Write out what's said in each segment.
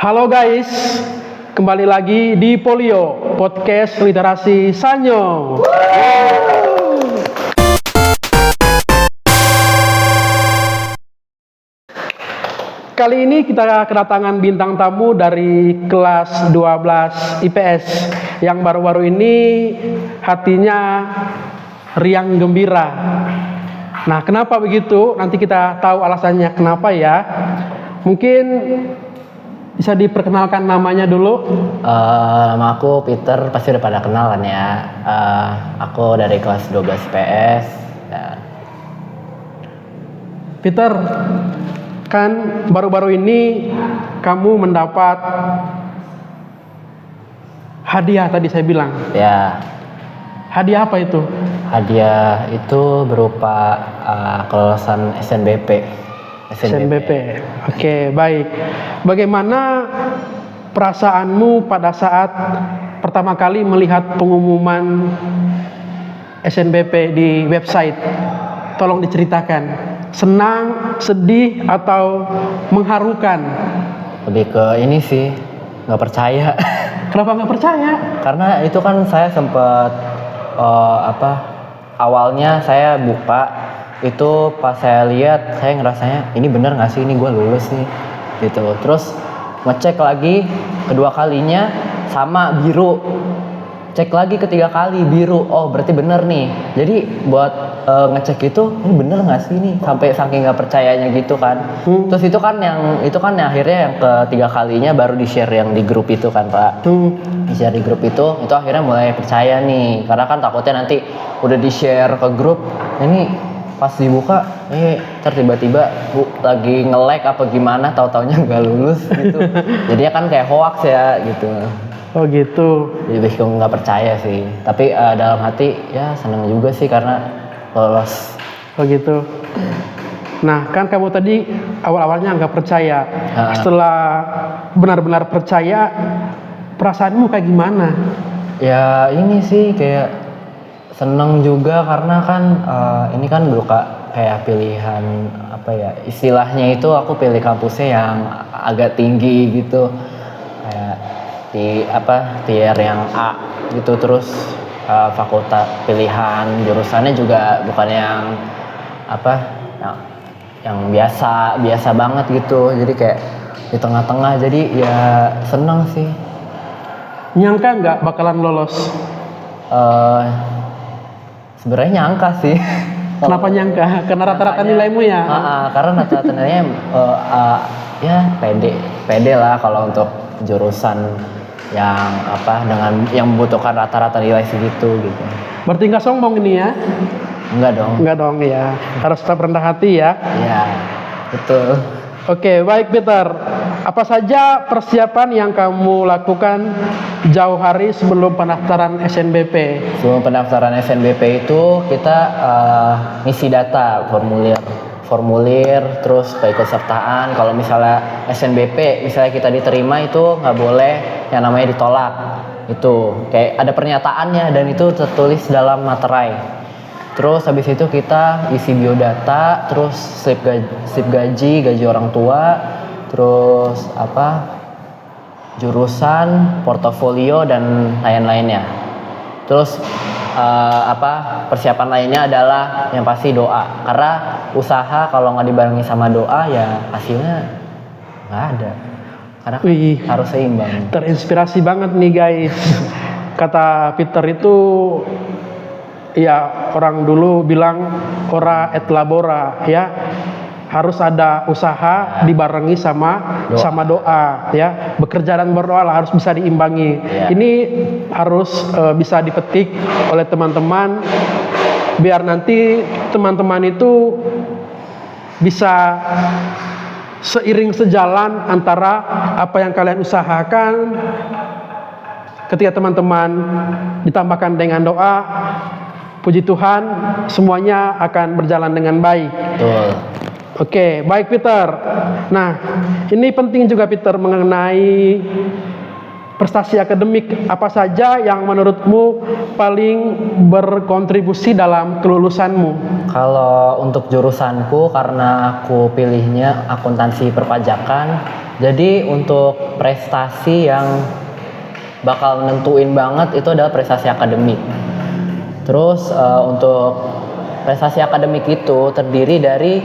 Halo guys, kembali lagi di Polio Podcast Literasi Sanyo. Kali ini kita kedatangan bintang tamu dari kelas 12 IPS yang baru-baru ini hatinya riang gembira. Nah, kenapa begitu? Nanti kita tahu alasannya kenapa ya. Mungkin bisa diperkenalkan namanya dulu. Nama aku Peter, pasti udah pada kenal kan ya. Aku dari kelas 12 PS. Ya. Peter, kan baru-baru ini kamu mendapat hadiah tadi saya bilang. Ya, Hadiah apa itu? hadiah itu berupa kelulusan SNBP. SNBP. Oke, baik. Bagaimana perasaanmu pada saat pertama kali melihat pengumuman SNBP di website? Tolong diceritakan. Senang, sedih, atau mengharukan? Lebih ke ini sih, nggak percaya. Kenapa nggak percaya? Karena itu kan saya sempat awalnya saya buka itu, pas saya lihat saya ngerasanya ini bener nggak sih, ini gue lulus nih gitu. Terus ngecek lagi kedua kalinya sama biru, cek lagi ketiga kali biru, oh berarti bener nih. Jadi buat ngecek itu ini bener nggak sih nih, sampai saking nggak percayanya gitu kan. Terus itu kan yang akhirnya yang ketiga kalinya baru di share yang di grup itu kan Pak. Di share di grup itu akhirnya mulai percaya nih, karena kan takutnya nanti udah di share ke grup ini pas dibuka ntar tiba-tiba lagi nge-lag apa gimana, tahu-taunya nggak lulus gitu. Jadinya kan kayak hoax ya gitu. Oh gitu. Lebih ke nggak percaya sih, tapi dalam hati ya seneng juga sih karena lolos. Oh gitu. Nah, kan kamu tadi awal-awalnya nggak percaya. Setelah benar-benar percaya, perasaanmu kayak gimana? Ya ini sih kayak seneng juga karena kan ini kan buka kayak pilihan apa ya istilahnya itu, aku pilih kampusnya yang agak tinggi gitu, kayak di tier yang A gitu. Terus fakultas pilihan jurusannya juga bukan yang yang biasa banget gitu, jadi kayak di tengah-tengah. Jadi ya seneng sih. Nyangka nggak bakalan lolos? Sebenarnya nyangka sih. Kenapa nyangka? Karena rata-rata nilaimu ya? Karena rata-rata nilainya ya pede lah kalau untuk jurusan yang yang membutuhkan rata-rata nilai segitu gitu. Berarti nggak sombong ini ya? Enggak dong. Enggak dong ya. Harus tetap rendah hati ya. Iya, betul. Oke, baik Peter. Apa saja persiapan yang kamu lakukan jauh hari sebelum pendaftaran SNBP? Sebelum pendaftaran SNBP itu kita ngisi data, formulir, terus keikutsertaan. Kalau misalnya SNBP, misalnya kita diterima, itu nggak boleh yang namanya ditolak. Itu kayak ada pernyataannya dan itu tertulis dalam materai. Terus habis itu kita isi biodata, terus slip gaji orang tua, terus jurusan, portofolio dan lain-lainnya. Terus persiapan lainnya adalah yang pasti doa, karena usaha kalau nggak dibarengi sama doa ya hasilnya nggak ada, karena harus seimbang. Terinspirasi banget nih guys. Kata Peter itu, ya orang dulu bilang ora et labora ya, harus ada usaha dibarengi sama doa ya. Bekerja dan berdoa lah harus bisa diimbangi. Ini harus bisa dipetik oleh teman-teman biar nanti teman-teman itu bisa seiring sejalan antara apa yang kalian usahakan. Ketika teman-teman ditambahkan dengan doa, puji Tuhan, semuanya akan berjalan dengan baik. Betul. Oke, baik Peter. Nah, ini penting juga Peter mengenai prestasi akademik apa saja yang menurutmu paling berkontribusi dalam kelulusanmu? Kalau untuk jurusanku, karena aku pilihnya akuntansi perpajakan, jadi untuk prestasi yang bakal nentuin banget itu adalah prestasi akademik. Terus untuk prestasi akademik itu terdiri dari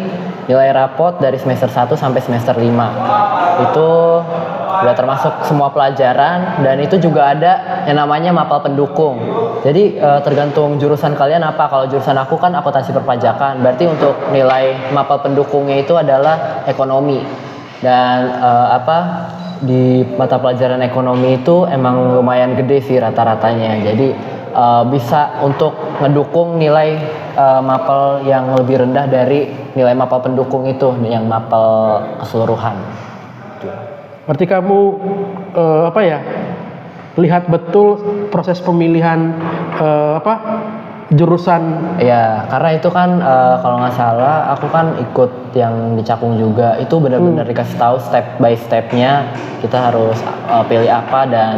nilai rapot dari semester 1 sampai semester 5. Itu udah termasuk semua pelajaran, dan itu juga ada yang namanya mapel pendukung. Jadi tergantung jurusan kalian apa. Kalau jurusan aku kan akuntansi perpajakan, berarti untuk nilai mapel pendukungnya itu adalah ekonomi. Dan di mata pelajaran ekonomi itu emang lumayan gede sih rata-ratanya. Jadi bisa untuk ngedukung nilai mapel yang lebih rendah dari nilai mapel pendukung itu, yang mapel keseluruhan. Berarti kamu lihat betul proses pemilihan jurusan. Ya, karena itu kan kalau nggak salah aku kan ikut yang di Cakung juga. Itu benar-benar dikasih tahu step by stepnya kita harus pilih apa, dan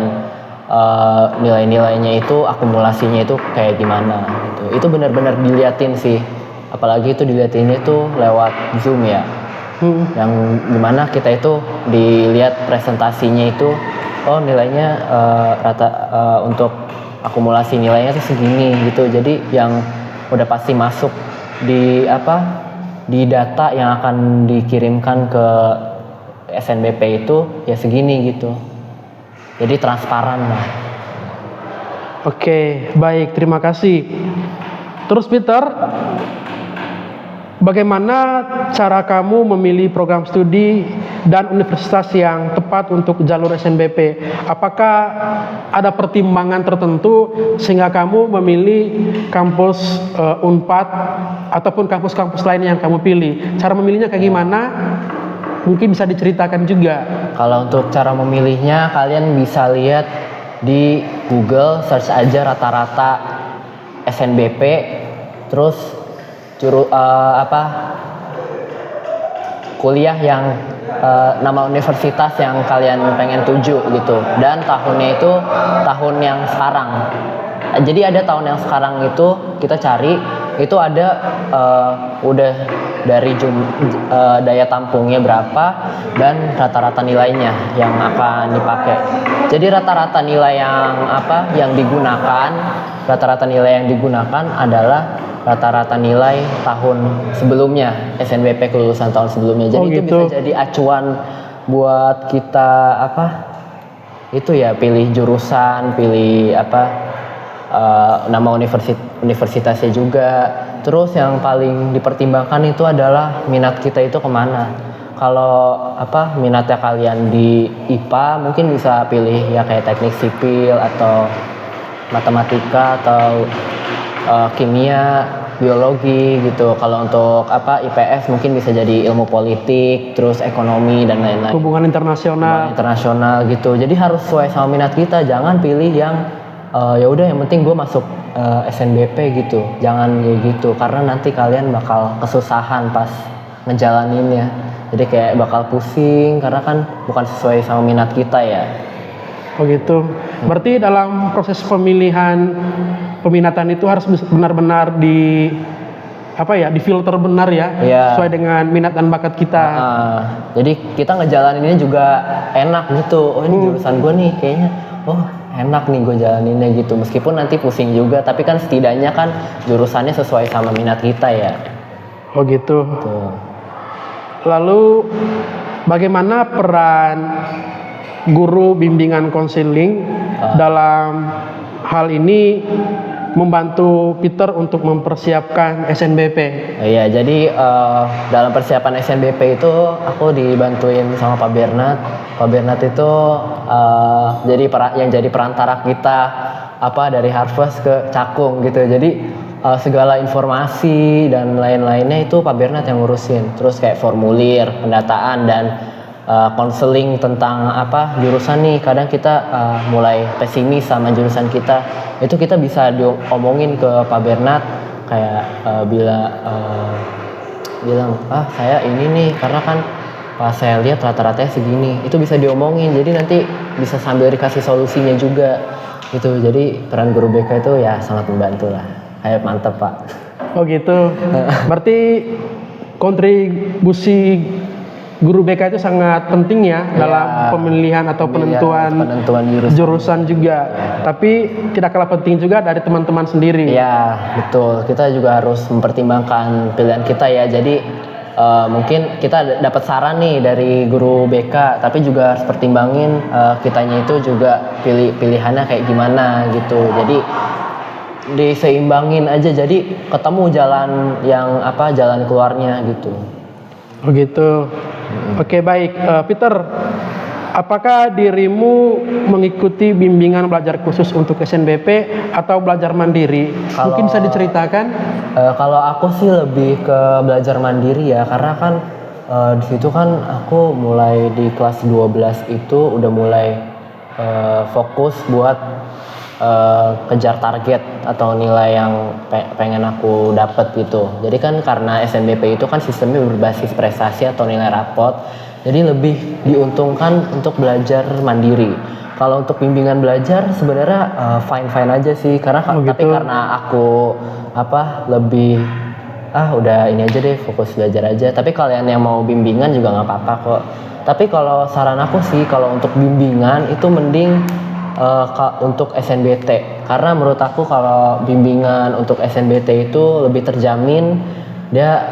nilai-nilainya itu akumulasinya itu kayak gimana gitu. Itu benar-benar diliatin sih. Apalagi itu diliatinnya itu lewat Zoom ya. Yang dimana kita itu dilihat presentasinya itu, oh nilainya untuk akumulasi nilainya tuh segini gitu. Jadi yang udah pasti masuk di data yang akan dikirimkan ke SNBP itu ya segini gitu. Jadi transparan lah. Oke, baik, terima kasih. Terus Peter, bagaimana cara kamu memilih program studi dan universitas yang tepat untuk jalur SNBP? Apakah ada pertimbangan tertentu sehingga kamu memilih kampus Unpad ataupun kampus-kampus lain yang kamu pilih? Cara memilihnya kayak gimana? Mungkin bisa diceritakan juga. Kalau untuk cara memilihnya, kalian bisa lihat di Google, search aja rata-rata SNBP, terus kuliah yang nama universitas yang kalian pengen tuju gitu, dan tahunnya itu tahun yang sekarang. Jadi ada tahun yang sekarang itu kita cari, itu ada udah dari daya tampungnya berapa dan rata-rata nilainya yang akan dipakai. Jadi rata-rata nilai yang digunakan, rata-rata nilai yang digunakan adalah rata-rata nilai tahun sebelumnya, SNBP kelulusan tahun sebelumnya. Jadi itu bisa jadi acuan buat kita pilih jurusan, pilih nama universitasnya juga. Terus yang paling dipertimbangkan itu adalah minat kita itu kemana. Kalau minatnya kalian di IPA, mungkin bisa pilih ya kayak teknik sipil atau matematika atau kimia, biologi gitu. Kalau untuk IPS mungkin bisa jadi ilmu politik, terus ekonomi dan lain-lain. Hubungan internasional gitu. Jadi harus sesuai sama minat kita. Jangan pilih yang ya udah yang penting gue masuk SNBP gitu. Jangan kayak gitu, karena nanti kalian bakal kesusahan pas ngejalaninnya. Jadi kayak bakal pusing karena kan bukan sesuai sama minat kita ya. Oh gitu. Berarti dalam proses pemilihan peminatan itu harus benar-benar difilter benar ya, sesuai dengan minat dan bakat kita. Jadi kita ngejalaninnya juga enak gitu. Oh ini jurusan gue nih kayaknya, enak nih gue jalaninnya gitu. Meskipun nanti pusing juga, tapi kan setidaknya kan jurusannya sesuai sama minat kita ya. Oh gitu. Tuh. Lalu bagaimana peran guru bimbingan konseling dalam hal ini membantu Peter untuk mempersiapkan SNBP? Iya, jadi dalam persiapan SNBP itu aku dibantuin sama Pak Bernat. Pak Bernat itu jadi perantara kita dari Harvest ke Cakung gitu. Jadi segala informasi dan lain-lainnya itu Pak Bernat yang ngurusin. Terus kayak formulir, pendataan dan konseling tentang jurusan nih. Kadang kita mulai pesimis sama jurusan kita, itu kita bisa diomongin ke Pak Bernat kayak bilang saya ini nih karena kan pas saya lihat rata-ratanya segini, itu bisa diomongin, jadi nanti bisa sambil dikasih solusinya juga gitu. Jadi peran guru BK itu ya sangat membantu lah. Kayak mantep Pak. Oh gitu. Berarti kontribusi guru BK itu sangat penting ya dalam pemilihan atau penentuan jurusan juga. Tapi tidak kalah penting juga dari teman-teman sendiri. Iya, betul. Kita juga harus mempertimbangkan pilihan kita ya. Jadi mungkin kita dapat saran nih dari guru BK, tapi juga harus pertimbangin kitanya itu juga pilihannya kayak gimana gitu. Jadi diseimbangin aja, jadi ketemu jalan yang jalan keluarnya gitu. Oh gitu. Oke, baik. Peter, apakah dirimu mengikuti bimbingan belajar khusus untuk SNBP atau belajar mandiri? Mungkin bisa diceritakan? Kalau aku sih lebih ke belajar mandiri ya, karena kan di situ kan aku mulai di kelas 12 itu udah mulai fokus buat kejar target atau nilai yang pengen aku dapet gitu. Jadi kan karena SNBP itu kan sistemnya berbasis prestasi atau nilai rapot, jadi lebih diuntungkan untuk belajar mandiri. Kalau untuk bimbingan belajar sebenarnya fine aja sih, karena tapi karena aku lebih udah ini aja deh, fokus belajar aja. Tapi kalian yang mau bimbingan juga nggak apa-apa kok. Tapi kalau saran aku sih, kalau untuk bimbingan itu mending untuk SNBT, karena menurut aku kalau bimbingan untuk SNBT itu lebih terjamin, dia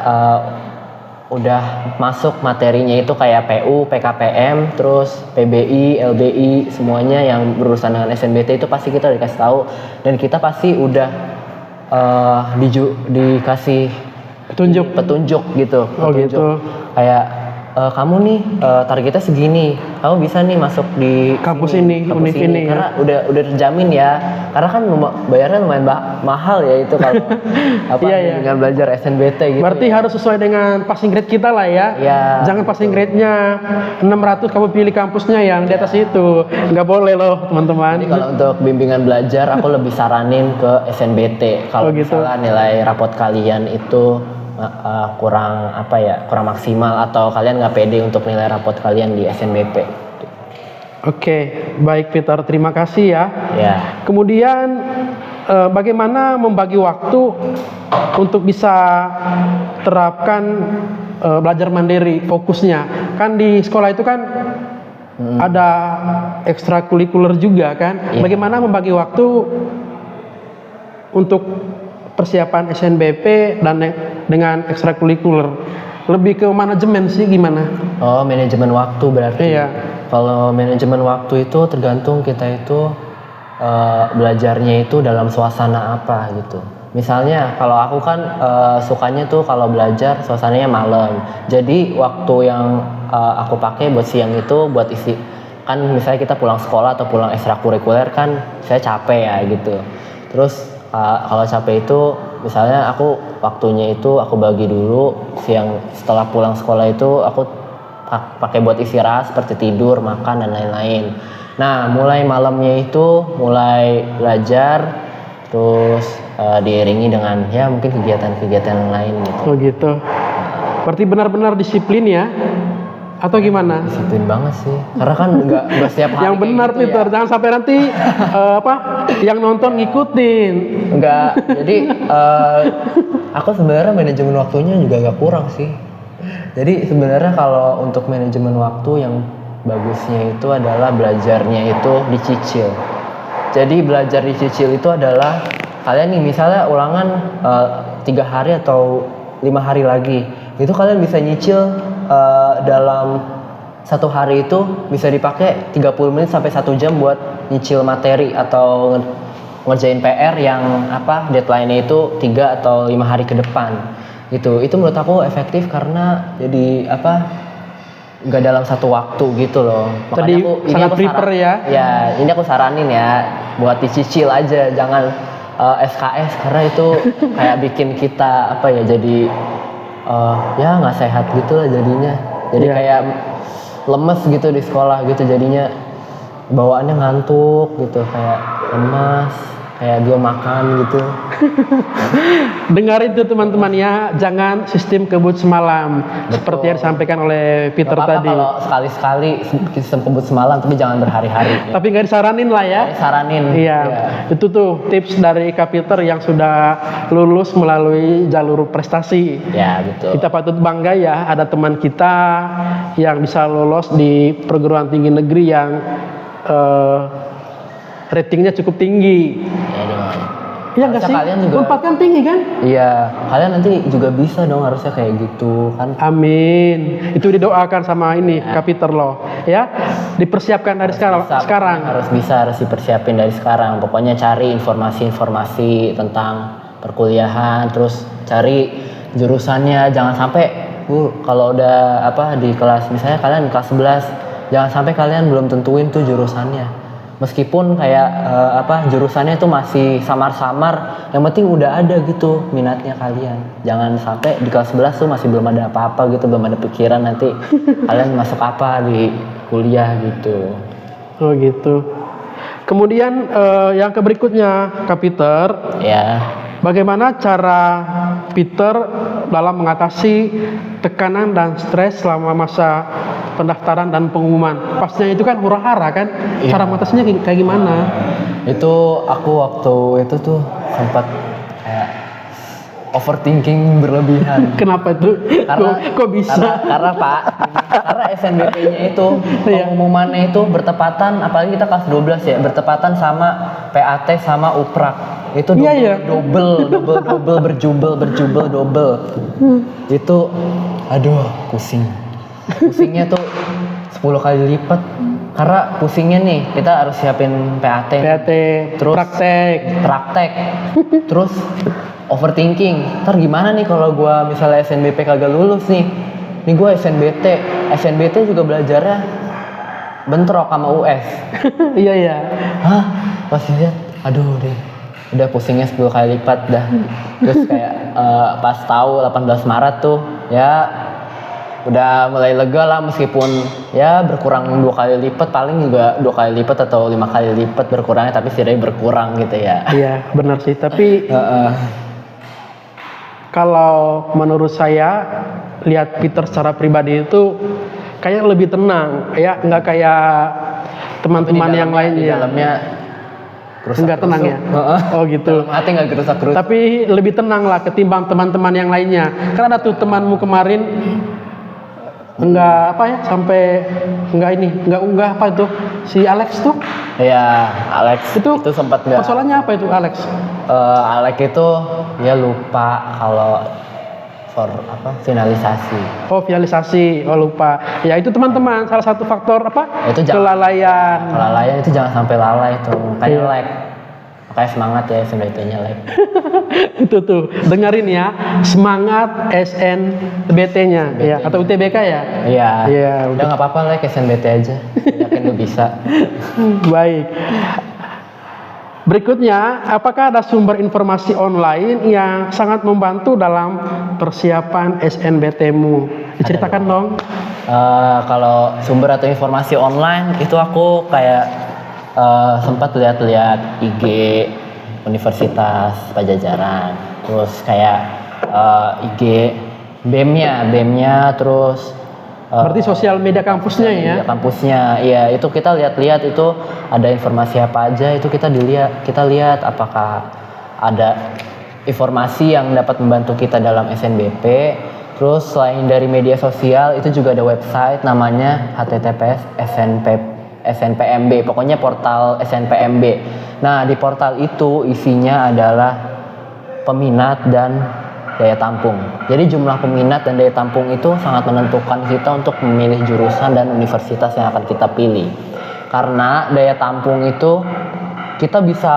udah masuk materinya itu kayak PU, PKPM, terus PBI, LBI, semuanya yang berurusan dengan SNBT itu pasti kita dikasih tahu, dan kita pasti udah dikasih petunjuk gitu. Gitu. Kayak kamu nih targetnya segini, kamu bisa nih masuk di kampus ini, univ ini, karena udah terjamin ya. Karena kan bayarnya lumayan mahal ya itu kalau dengan belajar SNBT gitu. Berarti harus sesuai dengan passing grade kita lah ya. Jangan passing grade-nya 600 kamu pilih kampusnya yang di atas itu. Nggak boleh loh teman-teman. Jadi kalau untuk bimbingan belajar aku lebih saranin ke SNBT. Kalau misalnya nilai rapot kalian itu kurang maksimal, atau kalian nggak pede untuk nilai rapot kalian di SNBP. Oke, baik Peter, terima kasih ya. Kemudian bagaimana membagi waktu untuk bisa terapkan belajar mandiri fokusnya? Kan di sekolah itu kan ada ekstrakurikuler juga kan? Bagaimana membagi waktu untuk persiapan SNBP dan dengan ekstrakurikuler? Lebih ke manajemen sih, gimana? Oh, manajemen waktu berarti. Iya. Kalau manajemen waktu itu tergantung kita itu belajarnya itu dalam suasana apa gitu. Misalnya kalau aku kan sukanya tuh kalau belajar suasananya malam. Jadi waktu yang aku pakai buat siang itu buat isi, kan misalnya kita pulang sekolah atau pulang ekstrakurikuler kan saya capek ya gitu. Terus kalau capek itu misalnya aku waktunya itu aku bagi dulu, siang setelah pulang sekolah itu aku pakai buat istirahat seperti tidur, makan dan lain-lain. Nah, mulai malamnya itu mulai belajar, terus diiringi dengan ya mungkin kegiatan-kegiatan lain gitu. Oh gitu. Berarti benar-benar disiplin ya? Atau gimana? Disiplin banget sih, karena kan nggak setiap hari. Yang benar gitu, Peter, jangan sampai nanti yang nonton ngikutin. Enggak, jadi aku sebenarnya manajemen waktunya juga agak kurang sih. Jadi sebenarnya kalau untuk manajemen waktu yang bagusnya itu adalah belajarnya itu dicicil. Jadi belajar dicicil itu adalah kalian nih misalnya ulangan 3 hari atau 5 hari lagi, itu kalian bisa nyicil dalam 1 hari itu bisa dipakai 30 menit sampai 1 jam buat nyicil materi atau ngerjain PR yang deadline-nya itu 3 atau 5 hari ke depan gitu. Itu menurut aku efektif karena jadi nggak dalam satu waktu gitu loh. Makanya tadi sangat prepare ya. Ya, ini aku saranin ya buat dicicil aja, jangan SKS karena itu kayak bikin kita jadi ya nggak sehat gitu lah jadinya. Jadi kayak lemes gitu di sekolah gitu, jadinya bawaannya ngantuk gitu, kayak lemas, kayak belum makan gitu. Dengar itu teman-teman ya, jangan sistem kebut semalam seperti yang disampaikan oleh Peter Gak apa-apa tadi. kalau sekali-sekali sistem kebut semalam, tapi jangan berhari-hari. Tapi nggak disaranin lah ya. Saranin. Iya, itu tuh tips dari Kak Peter yang sudah lulus melalui jalur prestasi. Ya, betul. Kita patut bangga ya, ada teman kita yang bisa lolos di perguruan tinggi negeri yang ratingnya cukup tinggi. Ya dong. Iya nggak sih? Harusnya kalian juga. Unpad kan tinggi kan? Iya, kalian nanti juga bisa dong harusnya kayak gitu kan. Amin. Itu didoakan sama ini Kak Peter loh. Ya, dipersiapkan dari sekarang. Harus dipersiapin dari sekarang. Pokoknya cari informasi-informasi tentang perkuliahan, terus cari jurusannya. Jangan sampai kalau udah di kelas, misalnya kalian kelas 11, jangan sampai kalian belum tentuin tuh jurusannya. Meskipun kayak jurusannya itu masih samar-samar, yang penting udah ada gitu minatnya kalian. Jangan sampai di kelas 11 tuh masih belum ada apa-apa gitu, belum ada pikiran nanti kalian masuk apa di kuliah gitu. Oh gitu. Kemudian yang berikutnya Kak Peter, Ya. bagaimana cara Peter dalam mengatasi tekanan dan stres selama masa pendaftaran dan pengumuman? Pastinya itu kan hura-hara kan? Iya. Cara mengatasinya kayak gimana? Itu aku waktu itu tuh sempat kayak overthinking berlebihan. Kenapa itu? Kok bisa? Karena SNBP-nya itu pengumumannya itu bertepatan, apalagi kita kelas 12 ya, bertepatan sama PAT sama UPRAK. Itu double berjubel double. Itu aduh pusingnya tuh 10 kali lipat. Karena pusingnya nih, kita harus siapin PAT, terus praktek, terus overthinking. Ntar gimana nih kalau gua misalnya SNBP kagak lulus nih? Nih gua SNBT juga belajarnya bentrok sama US. Iya. Hah? Pas lihat, aduh deh. Udah pusingnya 10 kali lipat dah. Terus kayak pas tahu 18 Maret tuh ya udah mulai lega lah, meskipun ya berkurang 2 kali lipat, paling juga 2 kali lipat atau 5 kali lipat berkurangnya, tapi setidaknya berkurang gitu ya. Iya benar sih, tapi kalau menurut saya lihat Peter secara pribadi itu kayak lebih tenang ya, nggak kayak teman-teman yang lainnya. Di dalamnya nggak tenang ya? Oh gitu. Dalam hati nggak gerusak-gerusuk. Tapi lebih tenang lah ketimbang teman-teman yang lainnya. Karena ada tuh temanmu kemarin sampai nggak unggah apa itu si Alex tuh. Iya, Alex itu sempat nggak. Persoalannya apa itu Alex? Alex itu dia lupa kalau finalisasi. Oh finalisasi, lupa. Ya itu teman-teman salah satu faktor Itu kelalaian. Kelalaian itu jangan sampai lalai tuh. Kayak lag. Makanya semangat ya SNBT-nya lag. Itu tuh dengerin ya, semangat SNBT-nya ya, atau UTBK ya. Iya. Udah nggak apa-apa lah SNBT aja. Yakin lu bisa. Baik. Berikutnya, apakah ada sumber informasi online yang sangat membantu dalam persiapan SNBT-mu? Diceritakan dong. Kalau sumber atau informasi online itu aku kayak sempat lihat-lihat IG Universitas Pajajaran, terus kayak IG BEM-nya, terus berarti sosial media kampusnya ya? Kampusnya, iya. Itu kita lihat-lihat itu ada informasi apa aja, itu kita lihat apakah ada informasi yang dapat membantu kita dalam SNBP. Terus selain dari media sosial itu juga ada website namanya https SNPMB, pokoknya portal SNPMB. Nah di portal itu isinya adalah peminat dan daya tampung. Jadi jumlah peminat dan daya tampung itu sangat menentukan kita untuk memilih jurusan dan universitas yang akan kita pilih. Karena daya tampung itu kita bisa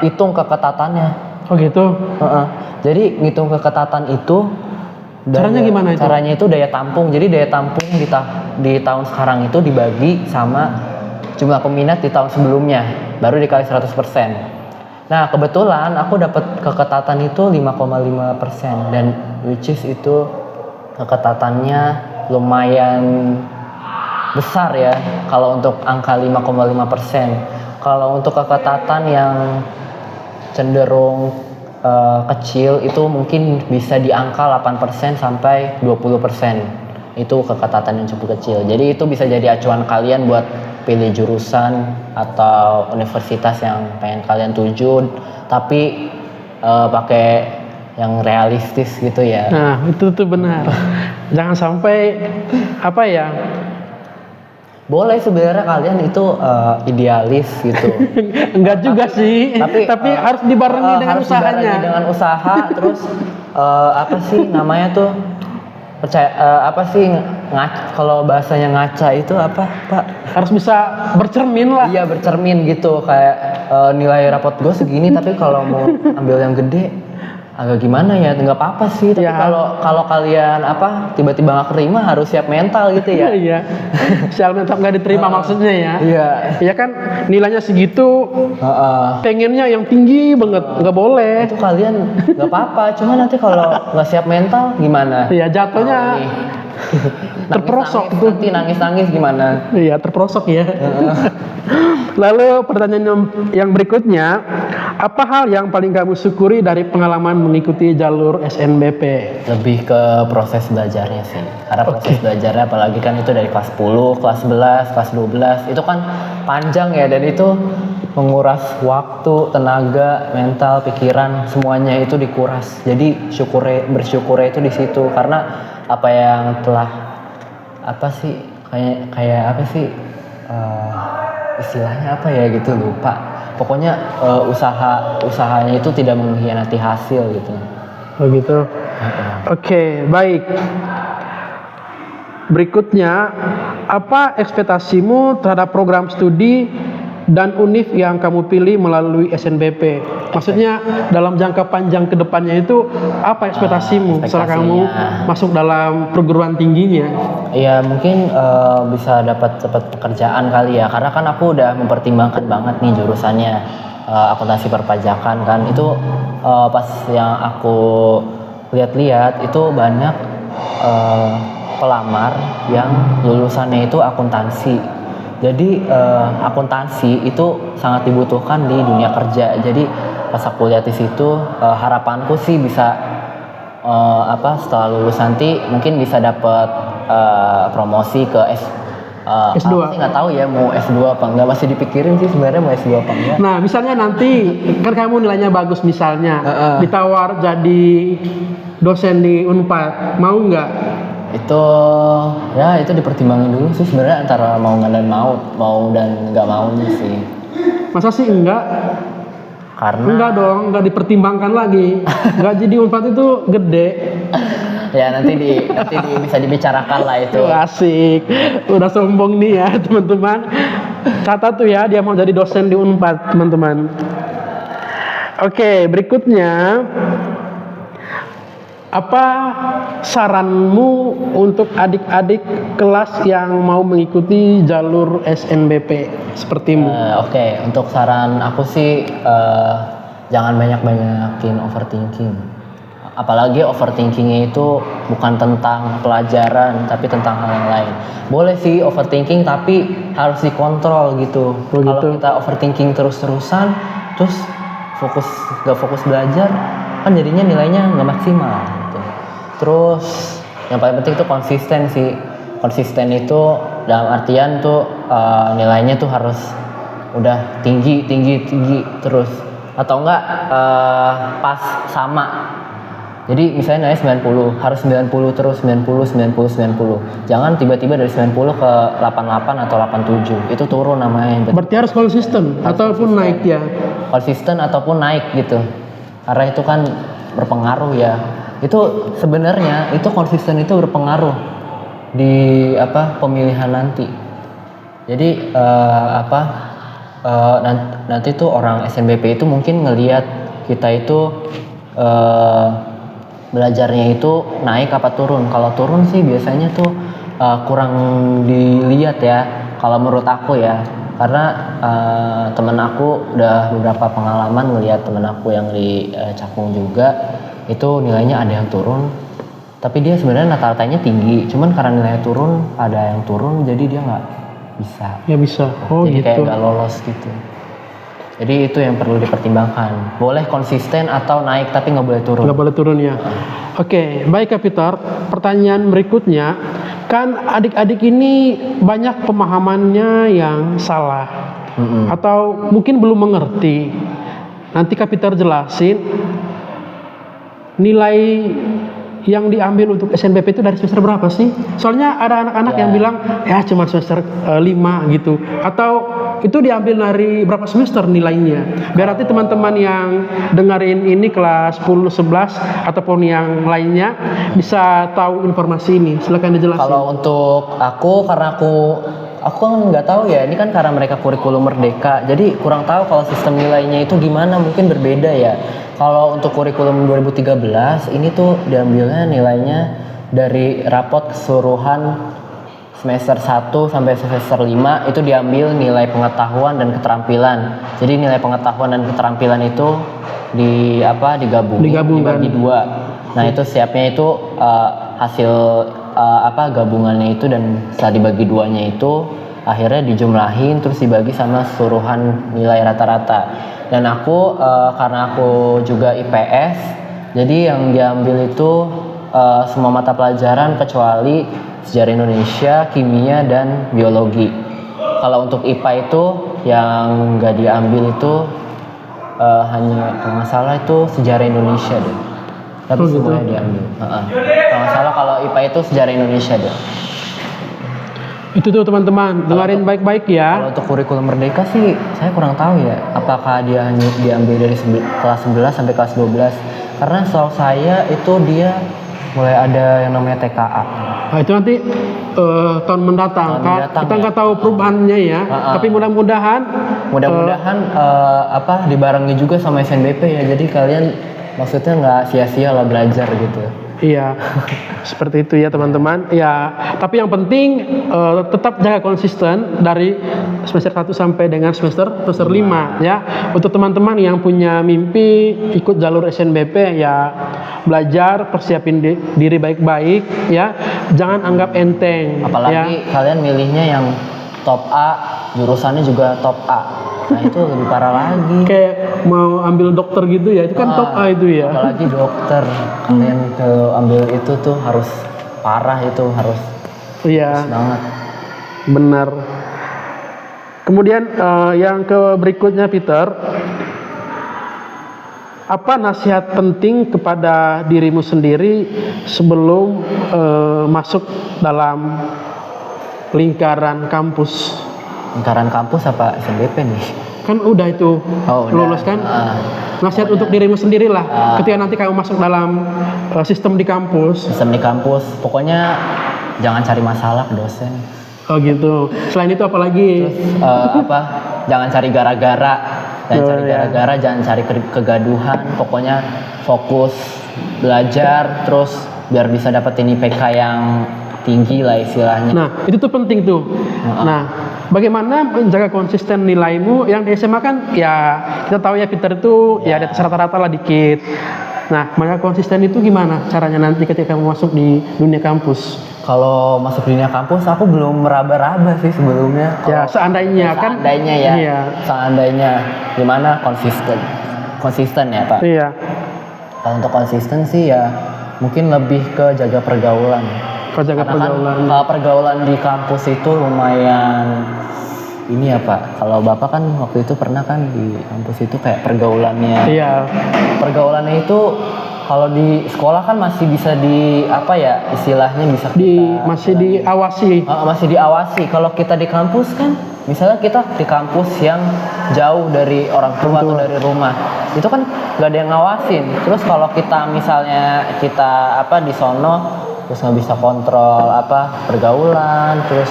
hitung keketatannya. Oh gitu. Jadi ngitung keketatan itu caranya gimana itu? Caranya itu daya tampung. Jadi daya tampung di tahun sekarang itu dibagi sama jumlah peminat di tahun sebelumnya, baru dikali 100%. Nah kebetulan aku dapat keketatan itu 5,5%, dan which is itu keketatannya lumayan besar ya kalau untuk angka 5,5%. Kalau untuk keketatan yang cenderung kecil itu mungkin bisa di angka 8% sampai 20%. Itu keketatan yang cukup kecil. Jadi itu bisa jadi acuan kalian buat pilih jurusan atau universitas yang pengen kalian tuju, tapi pakai yang realistis gitu ya. Nah, itu tuh benar. Jangan sampai apa ya? Boleh sebenarnya kalian itu idealis gitu. Enggak juga sih. Tapi harus dibarengi dengan harus usahanya. dibarengi dengan usaha, terus apa sih namanya tuh? Apa sih kalau bahasanya ngaca itu apa, Pak? Harus bisa bercermin lah. Iya, bercermin gitu, kayak nilai rapot gue segini tapi kalau mau ambil yang gede agak gimana ya, nggak apa-apa sih, tapi Ya. kalau kalian apa tiba-tiba nggak terima harus siap mental gitu ya. Iya. Sial mental nggak diterima maksudnya ya. Iya. Ya kan nilainya segitu, Heeh. pengennya yang tinggi banget, nggak boleh. Itu kalian nggak apa-apa, cuma nanti kalau nggak siap mental gimana? Iya, jatuhnya Nih. terperosok Nangis-nangis, nanti nangis-nangis gimana? Iya, terperosok ya. Lalu pertanyaan yang berikutnya, apa hal yang paling kamu syukuri dari pengalaman mengikuti jalur SNBP? Lebih ke proses belajarnya sih. Karena proses belajarnya apalagi kan itu dari kelas 10, kelas 11, kelas 12, itu kan panjang ya, dan itu menguras waktu, tenaga, mental, pikiran, semuanya itu dikuras. Jadi bersyukurnya itu di situ, karena apa yang telah apa sih kayak apa sih istilahnya apa ya gitu, lupa. Pokoknya usahanya itu tidak mengkhianati hasil gitu. Oh gitu. Oke, baik. Berikutnya, apa ekspektasimu terhadap program studi dan univ yang kamu pilih melalui SNBP? Maksudnya dalam jangka panjang ke depannya itu apa ekspektasimu setelah kamu masuk dalam perguruan tingginya? Iya, mungkin bisa dapat pekerjaan kali ya, karena kan aku udah mempertimbangkan banget nih jurusannya, akuntansi perpajakan kan. Itu pas yang aku lihat-lihat itu banyak pelamar yang lulusannya itu akuntansi. Jadi akuntansi itu sangat dibutuhkan di dunia kerja. Jadi pas aku lihat di situ, harapanku sih bisa setelah lulus nanti mungkin bisa dapat promosi ke S2. Aku sih nggak tahu ya mau S2 apa enggak, masih dipikirin sih sebenarnya mau S2 apa enggak. Nah, misalnya nanti kan kamu nilainya bagus misalnya, ditawar jadi dosen di Unpad, mau nggak? Itu dipertimbangin dulu sih sebenarnya, antara mau dan nggak maunya sih. Masa sih enggak? Karena Enggak dong, enggak dipertimbangkan lagi. Gaji di Unpad itu gede. ya nanti bisa dibicarakan lah itu. Asik. Udah sombong nih ya, teman-teman. Catat tuh ya, dia mau jadi dosen di Unpad, teman-teman. Oke, berikutnya, apa saranmu untuk adik-adik kelas yang mau mengikuti jalur SNBP sepertimu? Oke, untuk saran aku sih jangan banyak-banyakin overthinking. Apalagi overthinkingnya itu bukan tentang pelajaran, tapi tentang hal yang lain. Boleh sih overthinking, tapi harus dikontrol gitu. Kalau kita overthinking terus-terusan, terus gak fokus belajar, kan jadinya nilainya nggak maksimal gitu. Terus yang paling penting itu konsisten sih. Konsisten itu dalam artian tuh nilainya tuh harus udah tinggi terus, atau enggak pas sama. Jadi misalnya nilai 90, harus 90 terus, 90. Jangan tiba-tiba dari 90 ke 88 atau 87. Itu turun namanya. Berarti harus konsisten ataupun naik ya. Konsisten ataupun naik gitu. Karena itu kan berpengaruh ya. Itu sebenarnya itu konsisten itu berpengaruh di pemilihan nanti. Jadi nanti tuh orang SNBP itu mungkin ngelihat kita itu belajarnya itu naik apa turun. Kalau turun sih biasanya tuh kurang dilihat ya, kalau menurut aku ya, karena temen aku udah beberapa pengalaman ngelihat temen aku yang di Cakung juga, itu nilainya ada yang turun, tapi dia sebenarnya rata-ratanya tinggi, cuman karena nilainya turun, ada yang turun, jadi dia nggak bisa. Ya bisa. Oh jadi gitu. kayak nggak lolos gitu. Jadi itu yang perlu dipertimbangkan. Boleh konsisten atau naik tapi nggak boleh turun. Nggak boleh turun ya. Oke, baik Kak Peter. Pertanyaan berikutnya, kan adik-adik ini banyak pemahamannya yang salah atau mungkin belum mengerti. Nanti Kak Peter jelasin nilai yang diambil untuk SNBP itu dari semester berapa sih? Soalnya ada anak-anak yang bilang ya cuma semester 5 gitu. Atau itu diambil dari berapa semester nilainya? Biar nanti teman-teman yang dengerin ini kelas 10, 11 ataupun yang lainnya bisa tahu informasi ini. Silakan dijelasin. Kalau untuk aku, karena aku kan nggak tahu ya, ini kan karena mereka kurikulum merdeka, jadi kurang tahu kalau sistem nilainya itu gimana, mungkin berbeda ya. Kalau untuk kurikulum 2013 ini tuh diambilnya nilainya dari rapot keseluruhan semester 1 sampai semester 5 itu diambil nilai pengetahuan dan keterampilan. Jadi nilai pengetahuan dan keterampilan itu digabungkan dibagi dua. Nah, itu siapnya itu hasil gabungannya itu, dan setelah dibagi duanya itu akhirnya dijumlahin terus dibagi sama keseluruhan nilai rata-rata. Dan aku karena aku juga IPS, jadi yang diambil itu semua mata pelajaran kecuali sejarah Indonesia, kimia, dan biologi. Kalau untuk IPA itu yang nggak diambil itu hanya kalau nggak salah itu sejarah Indonesia deh. Tapi semuanya diambil. Kalau nggak salah kalau IPA itu sejarah Indonesia deh. Itu tuh teman-teman, dengerin baik-baik ya. Kalau untuk kurikulum merdeka sih saya kurang tahu ya, apakah dia hanya diambil dari kelas 11 sampai kelas 12. Karena setahu saya itu dia mulai ada yang namanya TKA. Nah, itu nanti tahun mendatang. Kita nggak tahu perubahannya ya. Tapi mudah-mudahan dibarengi juga sama SNBP ya. Jadi kalian maksudnya nggak sia-sia lah belajar gitu. Iya, seperti itu ya teman-teman. Ya, tapi yang penting tetap jaga konsisten dari semester 1 sampai dengan semester 5 ya. Untuk teman-teman yang punya mimpi ikut jalur SNBP ya, belajar, persiapin diri baik-baik ya. Jangan anggap enteng. Apalagi kalian milihnya yang top A, jurusannya juga top A. Nah, itu lebih parah lagi. Kayak mau ambil dokter gitu ya, itu kan top A itu ya. Apalagi dokter, kalian ambil itu tuh harus parah, itu harus banget. Benar. Kemudian yang berikutnya Peter, apa nasihat penting kepada dirimu sendiri sebelum masuk dalam lingkaran kampus? Lingkaran kampus apa SNBP nih? Kan udah itu lulus kan? Nasihat untuk dirimu sendiri lah ketika nanti kamu masuk dalam sistem di kampus. Sistem di kampus, pokoknya jangan cari masalah ke dosen. Oh gitu. Selain itu apa lagi? Jangan cari gara-gara. Jangan cari kegaduhan. Pokoknya fokus belajar, terus biar bisa dapetin IPK yang tinggi lah istilahnya. Nah, itu tuh penting tuh. Nah, bagaimana menjaga konsisten nilaimu yang di SMA kan ya kita tahu ya Peter itu ya di atas rata-rata lah dikit. Nah, menjaga konsisten itu gimana caranya nanti ketika kamu masuk di dunia kampus? Kalau masuk dunia kampus aku belum meraba-raba sih sebelumnya. Ya, seandainya gimana konsisten ya Pak? Iya. Kalau untuk konsisten sih ya mungkin lebih ke jaga pergaulan. Pergaulan di kampus itu lumayan ini ya Pak. Kalau Bapak kan waktu itu pernah kan di kampus itu kayak pergaulannya. Iya. Pergaulannya itu kalau di sekolah kan masih bisa istilahnya bisa masih diawasi. Masih diawasi. Kalau kita di kampus kan, misalnya kita di kampus yang jauh dari orang tua atau dari rumah, itu kan gak ada yang ngawasin. Terus kalau kita misalnya di sono terus nggak bisa kontrol pergaulan, terus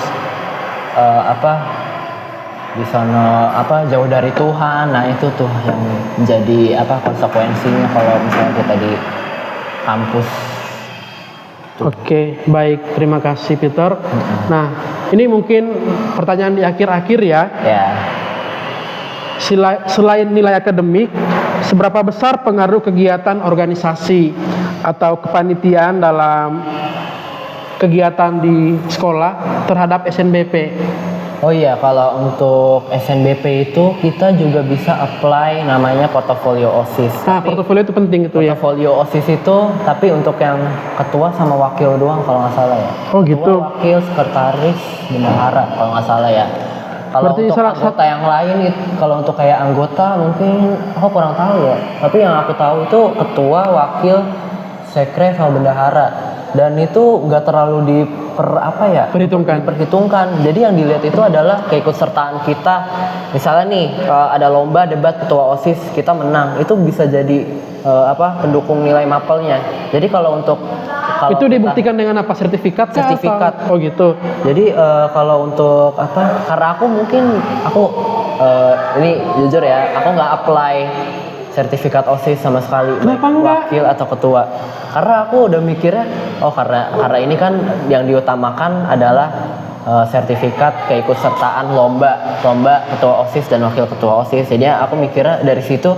di sana jauh dari Tuhan. Nah, itu tuh yang menjadi konsekuensinya kalau misalnya kita di kampus. Oke, baik, terima kasih Peter. Nah, ini mungkin pertanyaan di akhir-akhir ya. Selain nilai akademik, seberapa besar pengaruh kegiatan organisasi atau kepanitiaan dalam kegiatan di sekolah terhadap SNBP? Oh iya, kalau untuk SNBP itu kita juga bisa apply namanya portofolio OSIS. Nah, portofolio itu penting itu ya. Portofolio OSIS itu tapi untuk yang ketua sama wakil doang kalau nggak salah ya. Oh Ketua, gitu. wakil, sekretaris, bendahara kalau nggak salah ya. Kalau Berarti untuk anggota yang lain, kalau untuk kayak anggota mungkin aku kurang tahu ya. Tapi yang aku tahu itu ketua, wakil, sekre sama bendahara. Dan itu nggak terlalu diperhitungkan. Jadi yang dilihat itu adalah keikutsertaan kita. Misalnya nih ada lomba debat ketua OSIS, kita menang, itu bisa jadi pendukung nilai mapelnya. Jadi kalau Itu dibuktikan dengan apa? Sertifikat? Sertifikat. Oh gitu. Jadi kalau untuk karena aku ini jujur ya, aku nggak apply sertifikat OSIS sama sekali, Kenapa baik enggak? wakil atau ketua. Karena aku udah mikirnya, karena ini kan yang diutamakan adalah sertifikat keikutsertaan lomba ketua OSIS dan wakil ketua OSIS. Jadi aku mikirnya dari situ,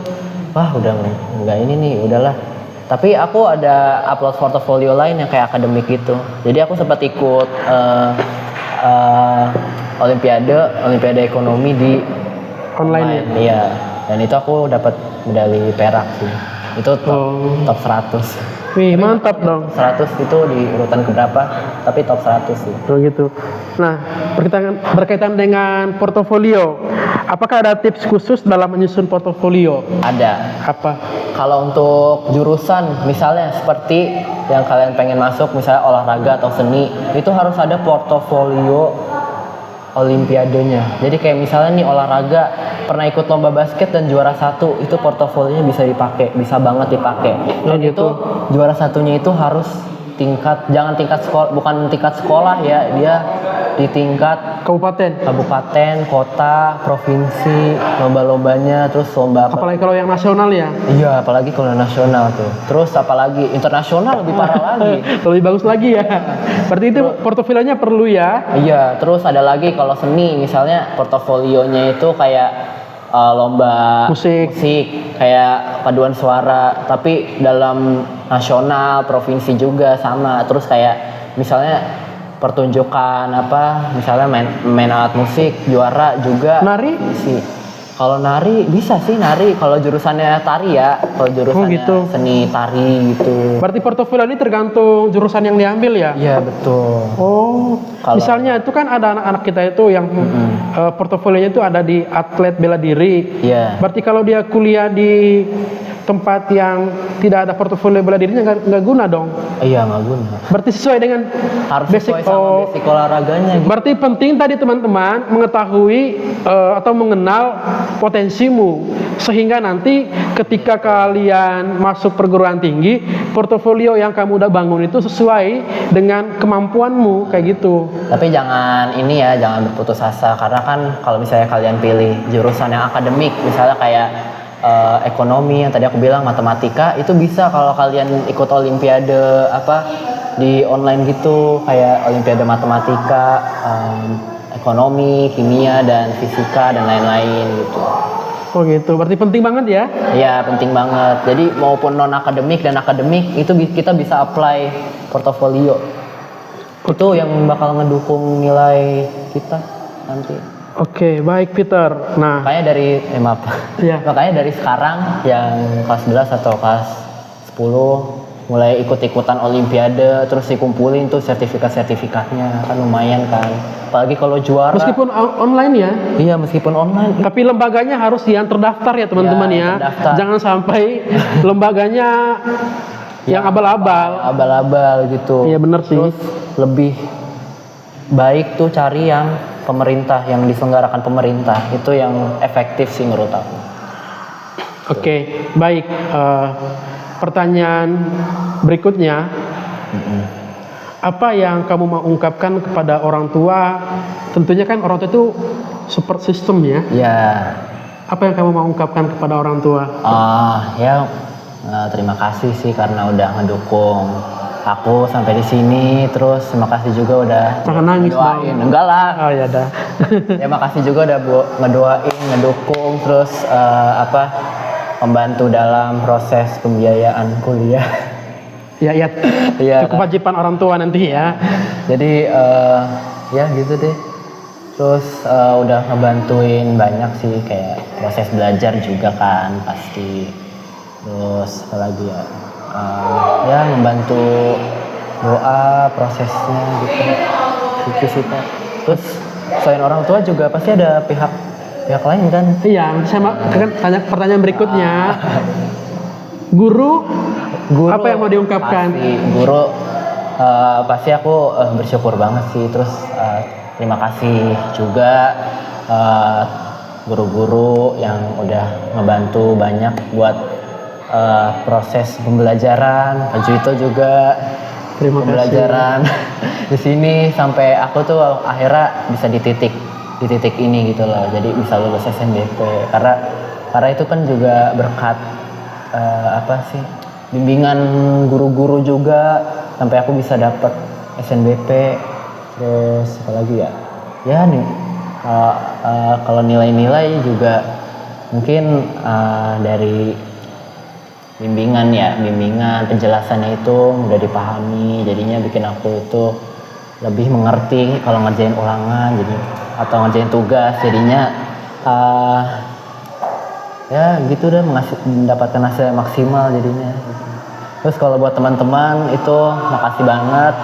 wah udah nggak ini nih, udahlah. Tapi aku ada upload portofolio lain yang kayak akademik gitu. Jadi aku sempat ikut Olimpiade ekonomi di Online ya? Iya. Dan itu aku dapat medali perak sih. Itu top 100. Wih, mantap dong. 100 itu di urutan keberapa? Tapi top 100 sih. Oh gitu. Nah, berkaitan dengan portofolio, apakah ada tips khusus dalam menyusun portofolio? Ada. Apa? Kalau untuk jurusan, misalnya seperti yang kalian pengen masuk, misalnya olahraga atau seni, itu harus ada portofolio olimpiadenya. Jadi kayak misalnya nih olahraga, pernah ikut lomba basket dan juara 1, itu portofolionya bisa banget dipakai. Dan gitu. itu juara satunya itu harus bukan tingkat sekolah ya, dia di tingkat kabupaten, kota, provinsi, lomba-lombanya, terus lomba Apalagi kalau yang nasional ya? Iya, apalagi kalau nasional tuh. Terus apalagi internasional lebih parah lagi. Lebih bagus lagi ya. Berarti itu portofolionya perlu ya? Iya, terus ada lagi kalau seni, misalnya portofolionya itu kayak lomba Musik, kayak paduan suara, tapi dalam nasional, provinsi juga sama. Terus kayak misalnya pertunjukan misalnya main alat musik juara juga. Nari? Sih. Kalau nari bisa sih nari, kalau jurusannya tari ya, kalau jurusannya gitu. seni tari gitu. Berarti portofolio ini tergantung jurusan yang diambil ya? Iya betul. Oh, misalnya itu kan ada anak-anak kita itu yang portofolionya itu ada di atlet bela diri. Iya. Berarti kalau dia kuliah di tempat yang tidak ada portofolio bela dirinya nggak guna dong. Iya nggak guna. Berarti sesuai dengan Harus sesuai sama basic olahraganya. Gitu. Berarti penting tadi teman-teman mengetahui atau mengenal potensimu sehingga nanti ketika kalian masuk perguruan tinggi, portofolio yang kamu udah bangun itu sesuai dengan kemampuanmu kayak gitu. Tapi jangan berputus asa, karena kan kalau misalnya kalian pilih jurusan yang akademik, misalnya kayak ekonomi yang tadi aku bilang, matematika, itu bisa kalau kalian ikut olimpiade di online gitu, kayak olimpiade matematika, ekonomi, kimia dan fisika dan lain-lain gitu. Oh gitu, berarti penting banget ya? Iya penting banget. Jadi maupun non akademik dan akademik itu kita bisa apply portofolio. Itu yang bakal ngedukung nilai kita nanti. Oke, baik Peter. Nah, makanya dari sekarang yang kelas 11 atau kelas 10 mulai ikut-ikutan olimpiade, terus dikumpulin tuh sertifikatnya, kan lumayan kan. Apalagi kalau juara. Meskipun online ya? Iya, meskipun online. Tapi lembaganya harus yang terdaftar ya teman-teman ya. Terdaftar. Jangan sampai lembaganya yang abal-abal. Abal-abal gitu. Iya benar sih. Terus lebih baik tuh cari yang pemerintah, yang diselenggarakan pemerintah, itu yang efektif sih menurut aku. Oke, baik. Pertanyaan berikutnya, apa yang kamu mau ungkapkan kepada orang tua? Tentunya kan orang tua itu support system ya. Ya. Apa yang kamu mau ungkapkan kepada orang tua? Terima kasih sih karena udah ngedukung aku sampai di sini. Terus terima kasih juga udah ngedoain. Enggak lah. Oh ya dah. Ya makasih juga udah ngedoain, ngedukung, terus membantu dalam proses pembiayaan kuliah. Ya. Cukup kewajiban orang tua nanti ya. Jadi ya gitu deh. Terus udah ngebantuin banyak sih kayak proses belajar juga kan pasti. Terus apalagi ya, ya membantu doa prosesnya gitu. Itu sih Pak. Terus selain orang tua juga pasti ada pihak lain kan. Iya, nanti saya akan tanya pertanyaan berikutnya. Guru, apa yang mau diungkapkan? Pasti guru, pasti aku bersyukur banget sih. Terus terima kasih juga guru-guru yang udah ngebantu banyak buat proses pembelajaran. Pak Juito juga Terima pembelajaran di sini sampai aku tuh akhirnya bisa di titik ini gitu loh. Jadi bisa lulus SNBP karena itu kan juga berkat apa sih, bimbingan guru-guru juga sampai aku bisa dapat SNBP. Terus apa lagi ya nih kalau nilai-nilai juga mungkin dari bimbingan penjelasannya itu udah dipahami, jadinya bikin aku itu lebih mengerti kalau ngerjain ulangan jadi atau ngerjain tugas, jadinya ya gitu udah mendapatkan hasil yang maksimal jadinya. Terus kalau buat teman-teman itu makasih banget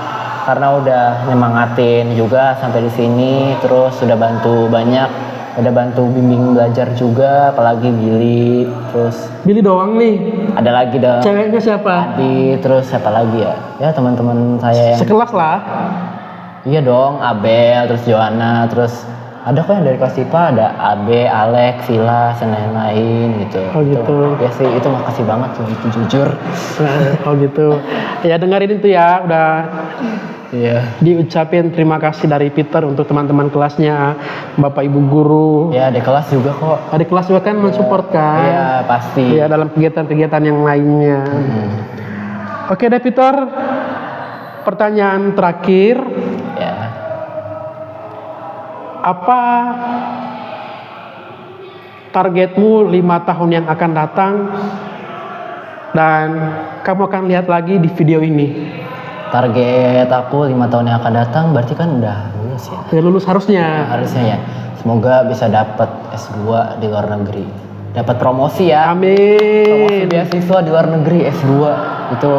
karena udah nyemangatin juga sampai di sini, terus udah bantu bimbing belajar juga, apalagi Billy, terus Billy doang nih. ada lagi dong. Ceweknya siapa? Adi, terus siapa lagi ya? Ya teman-teman saya yang Sekelas lah. iya dong, Abel, terus Joanna, terus ada kok yang dari kelas IPA, ada Abe, Alex, Silas, dan lain-lain gitu. Oh gitu. Ya sih, itu makasih banget tuh, itu jujur. Oh gitu. Ya dengerin itu ya, udah Iya. diucapin terima kasih dari Peter untuk teman-teman kelasnya, Bapak Ibu guru. Ya, di kelas juga kok. Adik kelas juga kan mensupport kan? Iya, pasti. Iya, dalam kegiatan-kegiatan yang lainnya. Oke deh Peter, pertanyaan terakhir, Ya. apa targetmu 5 tahun yang akan datang dan kamu akan lihat lagi di video ini? Target aku 5 tahun yang akan datang berarti kan udah lulus ya. Ya, lulus harusnya. Harusnya ya. Semoga bisa dapat S2 di luar negeri. Dapat promosi ya. Promosi Amin. beasiswa di luar negeri S2 itu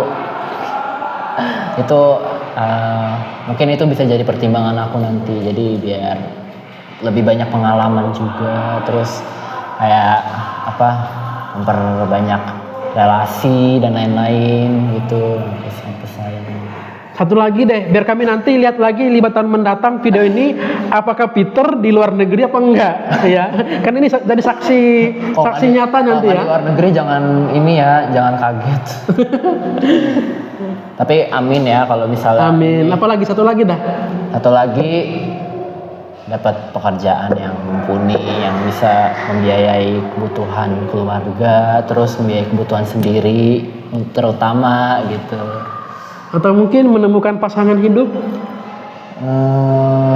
mungkin itu bisa jadi pertimbangan aku nanti. Jadi biar lebih banyak pengalaman juga, terus kayak apa, memperbanyak relasi dan lain-lain gitu. Pesan-pesan. Satu lagi deh, biar kami nanti lihat lagi 5 tahun mendatang video ini, apakah Peter di luar negeri apa enggak, ya? Kan ini jadi saksi nyata nanti Kalau ya. di luar negeri jangan ini ya, jangan kaget. Tapi amin ya kalau misalnya. Amin. Apalagi satu lagi dah. Satu lagi dapat pekerjaan yang mumpuni, yang bisa membiayai kebutuhan keluarga, terus membiayai kebutuhan sendiri, terutama gitu. Atau mungkin menemukan pasangan hidup.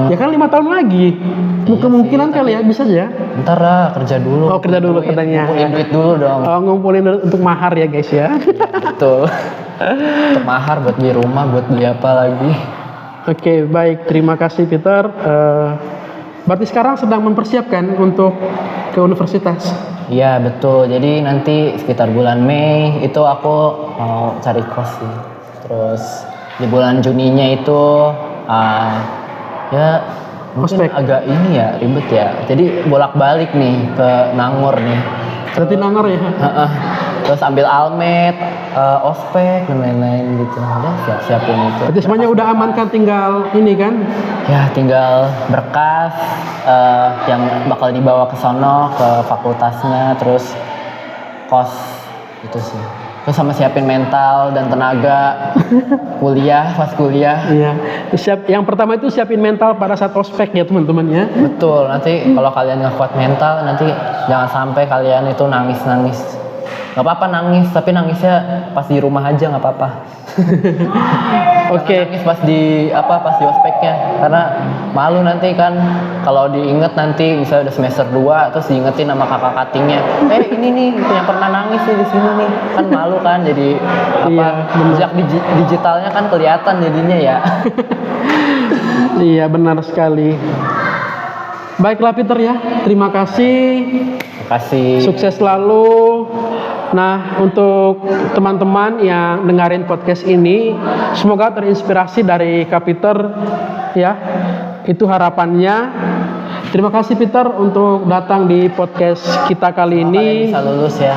Ya kan 5 tahun lagi. Kemungkinan kali ya, bisa aja. Ntar lah, kerja dulu. Oh, kerja dulu katanya. Ngumpulin duit dulu dong. Oh, ngumpulin dulu untuk mahar ya guys ya. Betul. Untuk mahar buat beli rumah, buat beli apa lagi. Oke, baik. Terima kasih Peter. Berarti sekarang sedang mempersiapkan untuk ke universitas. Iya betul. Jadi nanti sekitar bulan Mei itu aku mau cari kos sih. Terus di bulan Juninya itu ya mungkin Ospek. agak ini ya ribet ya. Jadi bolak-balik nih ke Nangor nih. Berarti Nangor ya. Terus ambil almet, ospek dan lain-lain gitu. Udah siap-siapin itu. Berarti semuanya udah aman kan, tinggal ini kan? Ya tinggal berkas yang bakal dibawa ke sono ke fakultasnya, terus kos itu sih. Terus sama siapin mental dan tenaga pas kuliah. Iya. Yang pertama itu siapin mental pada saat ospek ya teman-teman ya. Betul. Nanti kalau kalian nggak kuat mental, nanti jangan sampai kalian itu nangis-nangis. Gak apa-apa nangis, tapi nangisnya pas di rumah aja nggak apa-apa. Oke. Nangis pas di ospeknya, karena malu nanti kan kalau diinget nanti misalnya udah semester 2 terus diingetin sama kakak katingnya, ini nih yang pernah nangis nih di sini nih, kan malu kan, jadi Iya, jejak digitalnya kan kelihatan jadinya ya. Iya benar sekali. Baiklah Peter ya, terima kasih. Makasih. Sukses selalu. Nah, untuk teman-teman yang dengerin podcast ini, semoga terinspirasi dari Kak Peter ya. Itu harapannya. Terima kasih Peter untuk datang di podcast kita kali Kalian ini. bisa lulus ya.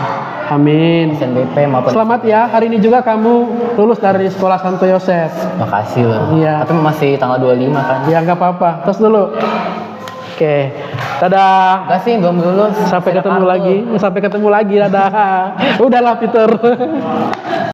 Amin. SNBP maupun. Selamat ya, hari ini juga kamu lulus dari Sekolah Santo Yosef. Makasih loh. Iya. Tapi masih tanggal 25 kan. Ya nggak apa-apa, tos dulu. Oke, dadah. Enggak sih, belum lulus. Sampai Ada ketemu kartu. lagi. Sampai ketemu lagi, dadah. Udahlah Peter.